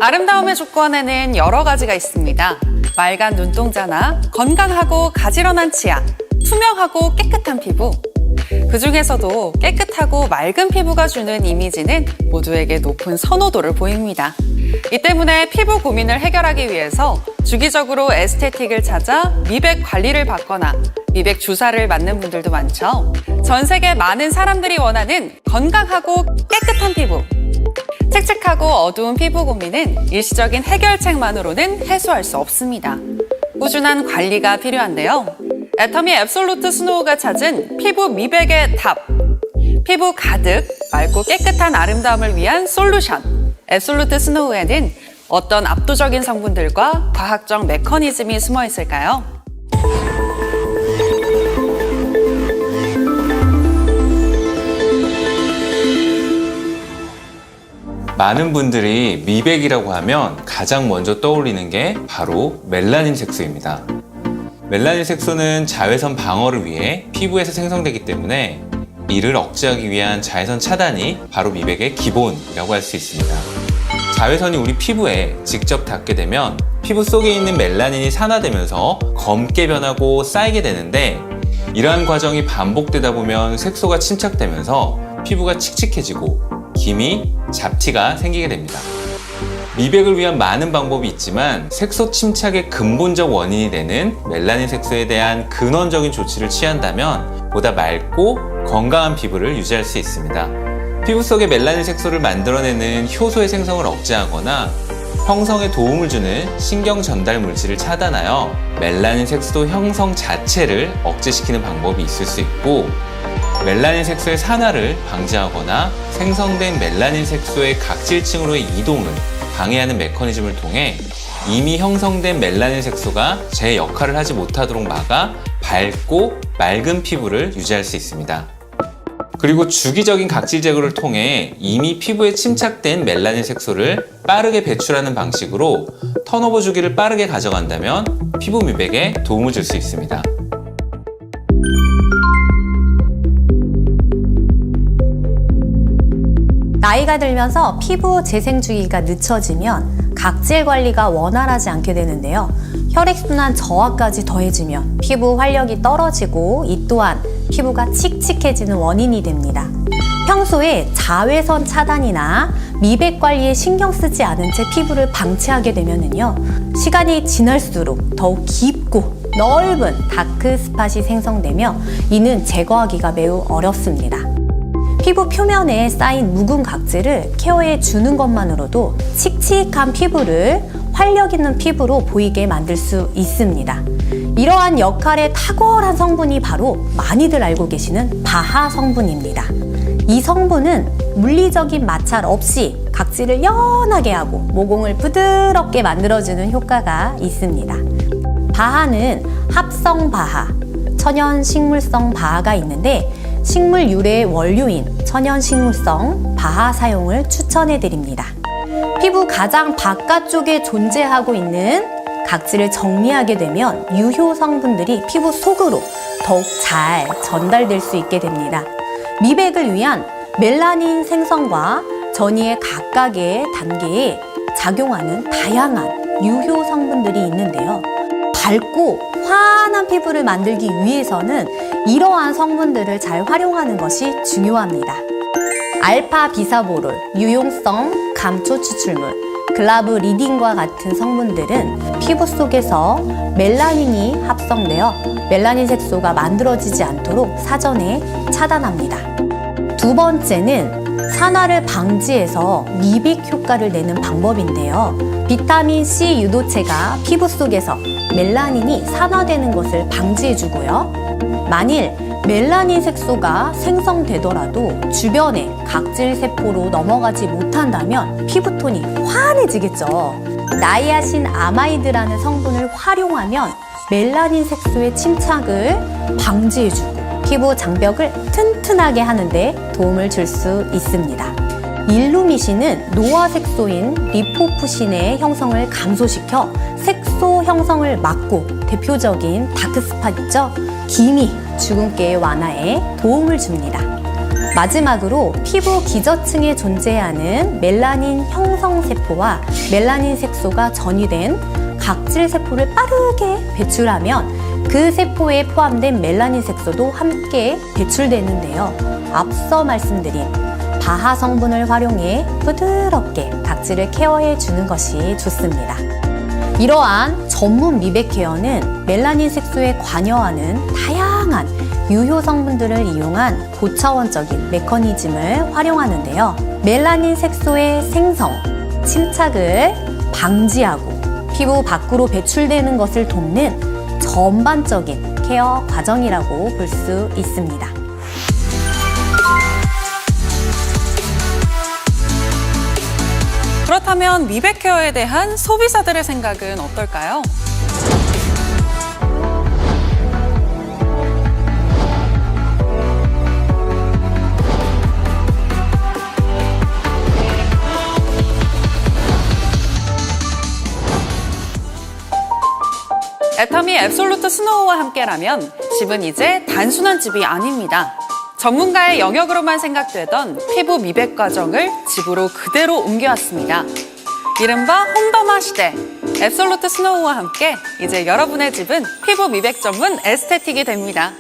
아름다움의 조건에는 여러 가지가 있습니다. 맑은 눈동자나 건강하고 가지런한 치아, 투명하고 깨끗한 피부. 그중에서도 깨끗하고 맑은 피부가 주는 이미지는 모두에게 높은 선호도를 보입니다. 이 때문에 피부 고민을 해결하기 위해서 주기적으로 에스테틱을 찾아 미백 관리를 받거나 미백 주사를 맞는 분들도 많죠. 전 세계 많은 사람들이 원하는 건강하고 깨끗한 피부. 칙칙하고 어두운 피부 고민은 일시적인 해결책만으로는 해소할 수 없습니다. 꾸준한 관리가 필요한데요. 애터미 앱솔루트 스노우가 찾은 피부 미백의 답. 피부 가득 맑고 깨끗한 아름다움을 위한 솔루션. 앱솔루트 스노우에는 어떤 압도적인 성분들과 과학적 메커니즘이 숨어 있을까요? 많은 분들이 미백이라고 하면 가장 먼저 떠올리는 게 바로 멜라닌 색소입니다. 멜라닌 색소는 자외선 방어를 위해 피부에서 생성되기 때문에 이를 억제하기 위한 자외선 차단이 바로 미백의 기본이라고 할 수 있습니다. 자외선이 우리 피부에 직접 닿게 되면 피부 속에 있는 멜라닌이 산화되면서 검게 변하고 쌓이게 되는데, 이러한 과정이 반복되다 보면 색소가 침착되면서 피부가 칙칙해지고 기미, 잡티가 생기게 됩니다. 미백을 위한 많은 방법이 있지만 색소 침착의 근본적 원인이 되는 멜라닌 색소에 대한 근원적인 조치를 취한다면 보다 맑고 건강한 피부를 유지할 수 있습니다. 피부 속에 멜라닌 색소를 만들어내는 효소의 생성을 억제하거나 형성에 도움을 주는 신경 전달 물질을 차단하여 멜라닌 색소 형성 자체를 억제시키는 방법이 있을 수 있고, 멜라닌 색소의 산화를 방지하거나 생성된 멜라닌 색소의 각질층으로의 이동을 방해하는 메커니즘을 통해 이미 형성된 멜라닌 색소가 제 역할을 하지 못하도록 막아 밝고 맑은 피부를 유지할 수 있습니다. 그리고 주기적인 각질 제거를 통해 이미 피부에 침착된 멜라닌 색소를 빠르게 배출하는 방식으로 턴오버 주기를 빠르게 가져간다면 피부 미백에 도움을 줄 수 있습니다. 나이가 들면서 피부 재생 주기가 늦춰지면 각질 관리가 원활하지 않게 되는데요. 혈액순환 저하까지 더해지면 피부 활력이 떨어지고 이 또한 피부가 칙칙해지는 원인이 됩니다. 평소에 자외선 차단이나 미백 관리에 신경 쓰지 않은 채 피부를 방치하게 되면은요, 시간이 지날수록 더욱 깊고 넓은 다크 스팟이 생성되며 이는 제거하기가 매우 어렵습니다. 피부 표면에 쌓인 묵은 각질을 케어해 주는 것만으로도 칙칙한 피부를 활력 있는 피부로 보이게 만들 수 있습니다. 이러한 역할의 탁월한 성분이 바로 많이들 알고 계시는 바하 성분입니다. 이 성분은 물리적인 마찰 없이 각질을 연하게 하고 모공을 부드럽게 만들어주는 효과가 있습니다. 바하는 합성 바하, 천연 식물성 바하가 있는데 식물 유래의 원료인 천연 식물성 바하 사용을 추천해 드립니다. 피부 가장 바깥쪽에 존재하고 있는 각질을 정리하게 되면 유효 성분들이 피부 속으로 더욱 잘 전달될 수 있게 됩니다. 미백을 위한 멜라닌 생성과 전이의 각각의 단계에 작용하는 다양한 유효 성분들이 있는데요. 밝고 환한 피부를 만들기 위해서는 이러한 성분들을 잘 활용하는 것이 중요합니다. 알파 비사보롤, 유용성 감초 추출물, 글라브리딘과 같은 성분들은 피부 속에서 멜라닌이 합성되어 멜라닌 색소가 만들어지지 않도록 사전에 차단합니다. 두 번째는 산화를 방지해서 미백 효과를 내는 방법인데요. 비타민 C 유도체가 피부 속에서 멜라닌이 산화되는 것을 방지해주고요. 만일 멜라닌 색소가 생성되더라도 주변의 각질 세포로 넘어가지 못한다면 피부톤이 환해지겠죠. 나이아신 아마이드라는 성분을 활용하면 멜라닌 색소의 침착을 방지해주고 피부 장벽을 튼튼하게 하는데 도움을 줄 수 있습니다. 일루미신은 노화 색소인 리포푸신의 형성을 감소시켜 색소 형성을 막고 대표적인 다크스팟 있죠? 기미, 주근깨의 완화에 도움을 줍니다. 마지막으로 피부 기저층에 존재하는 멜라닌 형성세포와 멜라닌 색소가 전이된 각질세포를 빠르게 배출하면 그 세포에 포함된 멜라닌 색소도 함께 배출되는데요. 앞서 말씀드린 바하 성분을 활용해 부드럽게 각질을 케어해 주는 것이 좋습니다. 이러한 전문 미백 케어는 멜라닌 색소에 관여하는 다양한 유효 성분들을 이용한 고차원적인 메커니즘을 활용하는데요. 멜라닌 색소의 생성, 침착을 방지하고 피부 밖으로 배출되는 것을 돕는 전반적인 케어 과정이라고 볼 수 있습니다. 그렇다면 미백 케어에 대한 소비자들의 생각은 어떨까요? 애터미 앱솔루트 스노우와 함께라면 집은 이제 단순한 집이 아닙니다. 전문가의 영역으로만 생각되던 피부 미백 과정을 집으로 그대로 옮겨왔습니다. 이른바 홈더마 시대. 앱솔루트 스노우와 함께 이제 여러분의 집은 피부 미백 전문 에스테틱이 됩니다.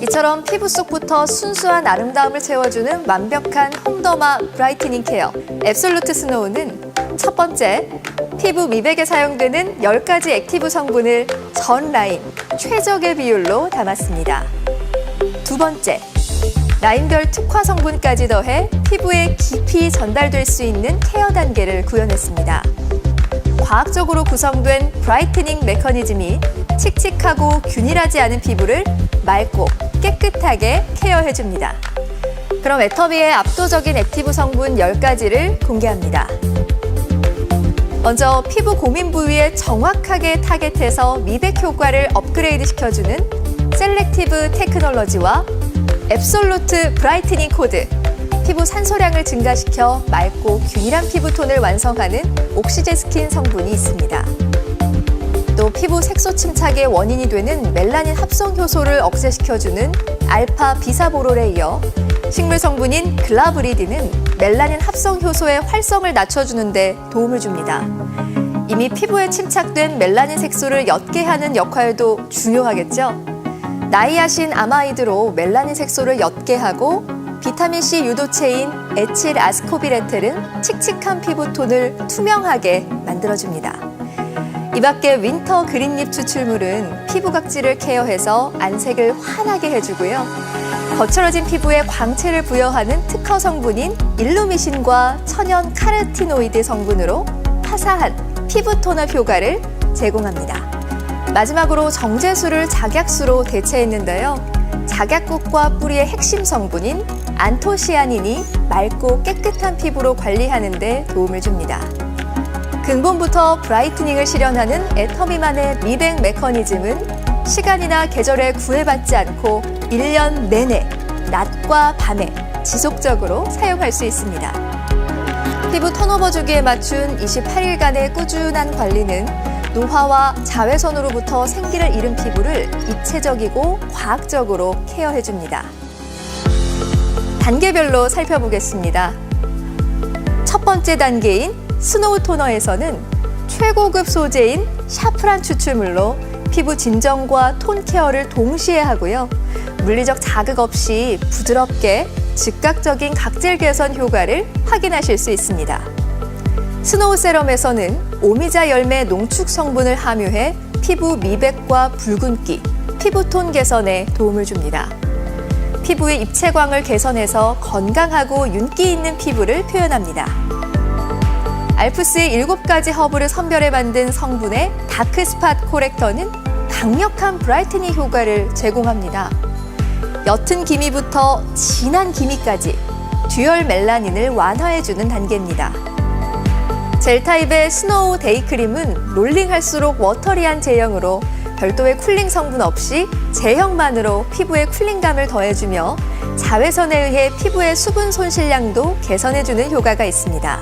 이처럼 피부 속부터 순수한 아름다움을 채워주는 완벽한 홈더마 브라이트닝 케어 앱솔루트 스노우는 첫 번째, 피부 미백에 사용되는 10가지 액티브 성분을 전 라인 최적의 비율로 담았습니다. 두 번째, 라인별 특화 성분까지 더해 피부에 깊이 전달될 수 있는 케어 단계를 구현했습니다. 과학적으로 구성된 브라이트닝 메커니즘이 칙칙하고 균일하지 않은 피부를 맑고 깨끗하게 케어해줍니다. 그럼 애터미의 압도적인 액티브 성분 10가지를 공개합니다. 먼저 피부 고민 부위에 정확하게 타겟해서 미백 효과를 업그레이드 시켜주는 셀렉티브 테크놀로지와 앱솔루트 브라이트닝 코드, 피부 산소량을 증가시켜 맑고 균일한 피부톤을 완성하는 옥시제스킨 성분이 있습니다. 또 피부 색소 침착의 원인이 되는 멜라닌 합성 효소를 억제시켜주는 알파 비사보롤에 이어 식물 성분인 글라브리드는 멜라닌 합성 효소의 활성을 낮춰주는 데 도움을 줍니다. 이미 피부에 침착된 멜라닌 색소를 옅게 하는 역할도 중요하겠죠? 나이아신 아마이드로 멜라닌 색소를 옅게 하고 비타민C 유도체인 에칠 아스코빌에텔은 칙칙한 피부톤을 투명하게 만들어줍니다. 이 밖에 윈터 그린립 추출물은 피부 각질을 케어해서 안색을 환하게 해주고요. 거칠어진 피부에 광채를 부여하는 특허 성분인 일루미신과 천연 카르티노이드 성분으로 화사한 피부 톤업 효과를 제공합니다. 마지막으로 정제수를 작약수로 대체했는데요. 작약국과 뿌리의 핵심 성분인 안토시아닌이 맑고 깨끗한 피부로 관리하는 데 도움을 줍니다. 근본부터 브라이트닝을 실현하는 애터미만의 미백 메커니즘은 시간이나 계절에 구애받지 않고 1년 내내 낮과 밤에 지속적으로 사용할 수 있습니다. 피부 턴오버 주기에 맞춘 28일간의 꾸준한 관리는 노화와 자외선으로부터 생기를 잃은 피부를 입체적이고 과학적으로 케어해줍니다. 단계별로 살펴보겠습니다. 첫 번째 단계인 스노우 토너에서는 최고급 소재인 샤프란 추출물로 피부 진정과 톤 케어를 동시에 하고요. 물리적 자극 없이 부드럽게 즉각적인 각질 개선 효과를 확인하실 수 있습니다. 스노우 세럼에서는 오미자 열매 농축 성분을 함유해 피부 미백과 붉은기, 피부톤 개선에 도움을 줍니다. 피부의 입체광을 개선해서 건강하고 윤기 있는 피부를 표현합니다. 알프스의 7가지 허브를 선별해 만든 성분의 다크 스팟 코렉터는 강력한 브라이트닝 효과를 제공합니다. 옅은 기미부터 진한 기미까지 듀얼 멜라닌을 완화해주는 단계입니다. 젤 타입의 스노우 데이크림은 롤링할수록 워터리한 제형으로 별도의 쿨링 성분 없이 제형만으로 피부에 쿨링감을 더해주며 자외선에 의해 피부의 수분 손실량도 개선해주는 효과가 있습니다.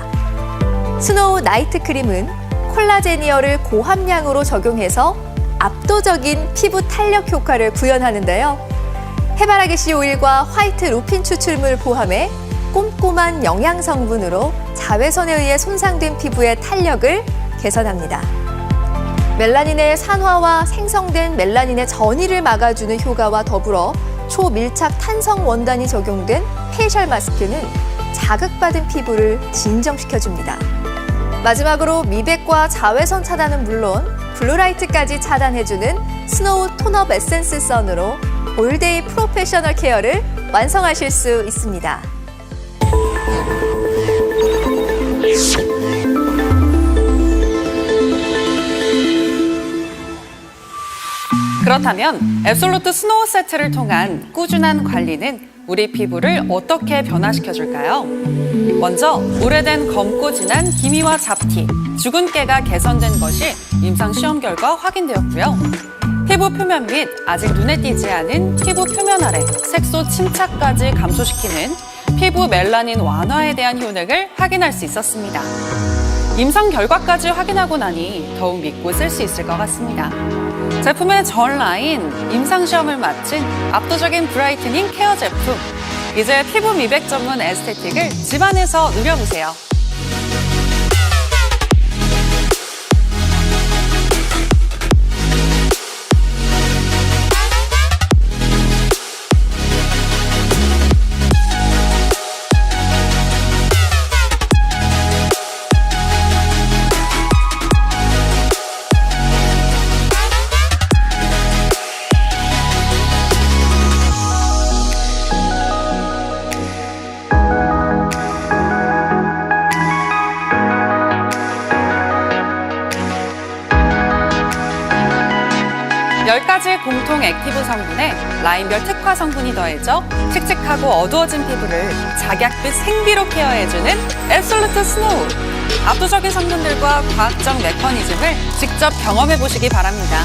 스노우 나이트 크림은 콜라제니어를 고함량으로 적용해서 압도적인 피부 탄력 효과를 구현하는데요. 해바라기 씨 오일과 화이트 루핀 추출물 포함해 꼼꼼한 영양 성분으로 자외선에 의해 손상된 피부의 탄력을 개선합니다. 멜라닌의 산화와 생성된 멜라닌의 전이를 막아주는 효과와 더불어 초밀착 탄성 원단이 적용된 페이셜 마스크는 자극받은 피부를 진정시켜줍니다. 마지막으로 미백과 자외선 차단은 물론 블루라이트까지 차단해주는 스노우 톤업 에센스 선으로 올데이 프로페셔널 케어를 완성하실 수 있습니다. 그렇다면 앱솔루트 스노우 세트를 통한 꾸준한 관리는 우리 피부를 어떻게 변화시켜줄까요? 먼저 오래된 검고 진한 기미와 잡티, 주근깨가 개선된 것이 임상 시험 결과 확인되었고요. 피부 표면 및 아직 눈에 띄지 않은 피부 표면 아래 색소 침착까지 감소시키는 피부 멜라닌 완화에 대한 효능을 확인할 수 있었습니다. 임상 결과까지 확인하고 나니 더욱 믿고 쓸 수 있을 것 같습니다. 제품의 전 라인, 임상 시험을 마친 압도적인 브라이트닝 케어 제품. 이제 피부 미백 전문 에스테틱을 집안에서 누려보세요. 열 가지 공통 액티브 성분에 라인별 특화 성분이 더해져 칙칙하고 어두워진 피부를 작약빛 생비로 케어해주는 앱솔루트 스노우. 압도적인 성분들과 과학적 메커니즘을 직접 경험해보시기 바랍니다.